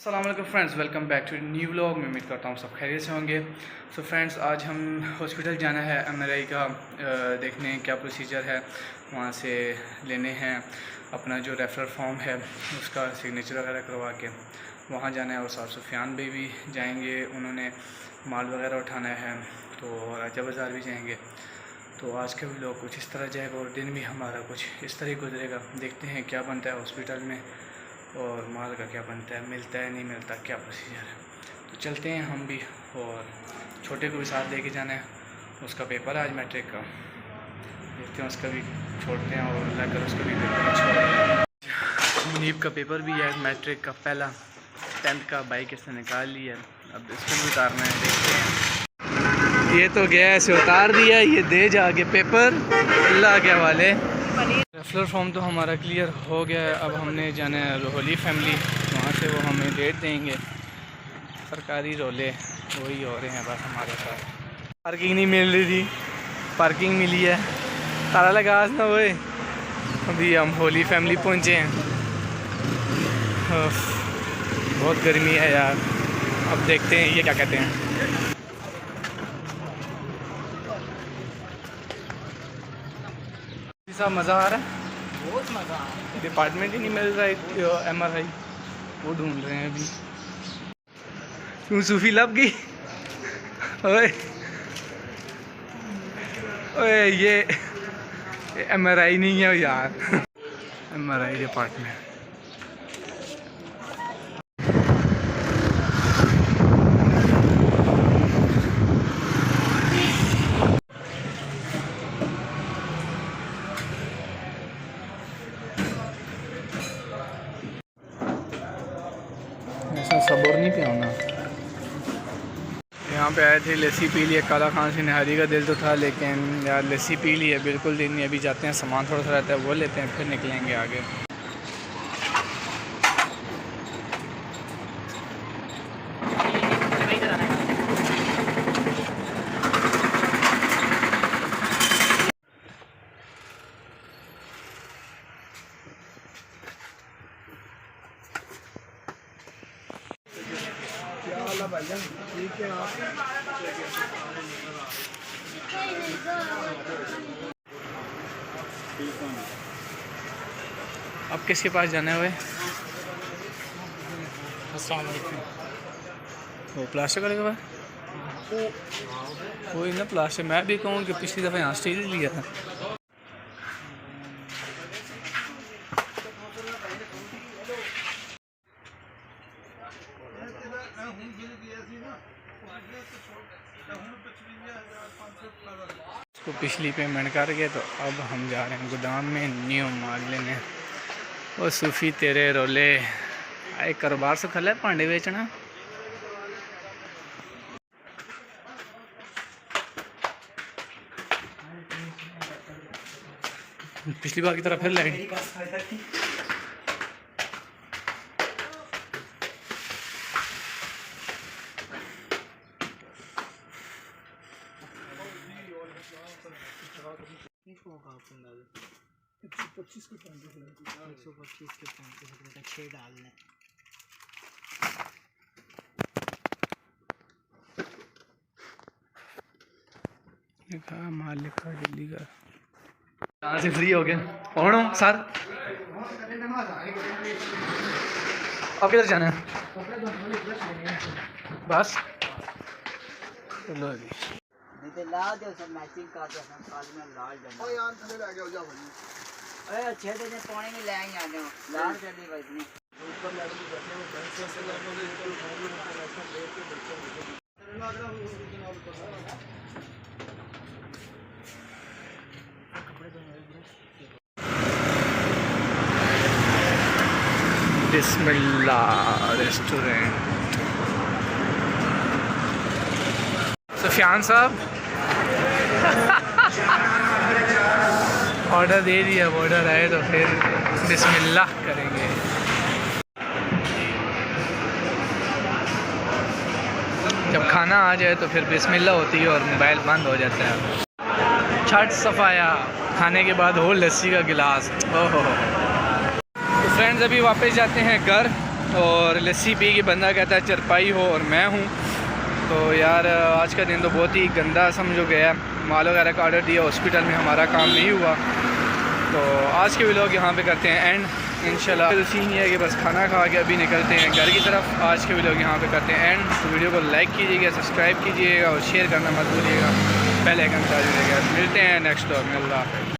अस्सलाम वालेकुम friends, welcome back to new vlog. मैं उम्मीद करता हूँ सब खैरियत से होंगे। सो फ्रेंड्स, आज हम हॉस्पिटल जाना है MRI का देखने क्या प्रोसीजर है, वहाँ से लेने हैं अपना जो रेफरल फॉर्म है उसका सिग्नेचर वगैरह करवा के वहाँ जाना है। और साथ सुफियान भी जाएंगे, उन्होंने माल वगैरह उठाना है, तो राजा बाज़ार भी जाएंगे। तो आज का व्लॉग कुछ इस तरह जाएगा और दिन भी हमारा कुछ इस तरह गुजरेगा। देखते हैं क्या बनता है हॉस्पिटल में और माल का क्या बनता है, मिलता है नहीं मिलता, क्या प्रोसीजर है। तो चलते हैं हम भी, और छोटे को भी साथ लेके जाना है, उसका पेपर है आज मैट्रिक का। देखते हैं उसका भी छोड़ते हैं और लाकर उसका भी पेपर अच्छा। मुनीब का पेपर भी है मैट्रिक का, पहला 10th का बाइक इसने निकाल लिया, अब इसको भी उतारना है। देखते हैं, ये तो गया ऐसे उतार दिया, ये दे जाके पेपर अल्लाह के हवाले। रेफरल फॉर्म तो हमारा क्लियर हो गया है। अब हमने जाना है रोहली फैमिली, वहाँ से वो हमें डेट देंगे। सरकारी रोले वही हो रहे हैं बस हमारे साथ। पार्किंग नहीं मिल रही थी, पार्किंग मिली है, ताला लगा ना वो। अभी हम होली फैमिली पहुँचे हैं। बहुत गर्मी है यार, अब देखते हैं ये क्या कहते हैं। साहब मज़ा आ रहा है, बहुत मज़ा आ रहा है। डिपार्टमेंट ही नहीं मिल रहा है, MRI वो ढूंढ रहे हैं अभी। क्यों सूफी लब गई? ओए ओए, ये MRI नहीं है यार, MRI डिपार्टमेंट। ऐसा सब्र नहीं पे होना। यहाँ पे आए थे, लस्सी पी लिए। काला खान से नहारी का दिल तो था, लेकिन यार लस्सी पी ली है, बिल्कुल दिन नहीं। अभी जाते हैं, सामान थोड़ा सा रहता है वो लेते हैं, फिर निकलेंगे आगे। ठीक है, अब किसके पास जाना हुए? वो प्लास्टिक वाले के पास, वही ना प्लास्टिक। मैं भी कहूँ कि पिछली दफ़ा यहाँ स्टील लिया था। उसको पिछली पेमेंट कर गए, तो अब हम जा रहे हैं गोदाम में न्यू माल लेने। वो सूफी तेरे रोले आए, कारोबार से खला है भांडे बेचना। पिछली बार की तरह फिर लाइट $125 के 125 के 35 6 डालने। लिखा माल, लिखा जल्दी का। कहाँ से फ्री हो गया कौन हो सर? अब किधर जाना है? बस चलो अभी ला दो सब मैचिंग का दो हम काल में लाल डंडा। ओ यार थले ले गया हो जा भाई। अरे अच्छे दिन पानी में ले आ जाओ लाल जल्दी बजनी ऊपर लड़ के बैठे हो बैंक से लगो ले तो फोन में कनेक्शन ले के बच्चे कपड़े धोने बिस्मिल्लाह रेस्टोरेंट। सुफियान साहब ऑर्डर दे दिया, ऑर्डर आए तो फिर बिस्मिल्लाह करेंगे। जब खाना आ जाए तो फिर बिस्मिल्लाह होती है और मोबाइल बंद हो जाता है। छठ सफाया खाने के बाद हो लस्सी का गिलास, ओहो। तो फ्रेंड्स अभी वापस जाते हैं घर, और लस्सी पी के बंदा कहता है चरपाई हो और मैं हूँ। तो यार आज का दिन तो बहुत ही गंदा समझो गया, माल वगैरह का ऑर्डर दिया, हॉस्पिटल में हमारा काम नहीं हुआ। तो आज के व्लॉग यहाँ पे करते हैं एंड इंशाल्लाह। तो सीन ये है कि बस खाना खा के अभी निकलते हैं घर की तरफ। आज के व्लॉग यहाँ पे करते हैं एंड। तो वीडियो को लाइक कीजिएगा, सब्सक्राइब कीजिएगा और शेयर करना मत भूलिएगा, बेल आइकन बजा दीजिएगा। मिलते हैं नेक्स्ट व्लॉग में। अल्लाह हाफ़िज़।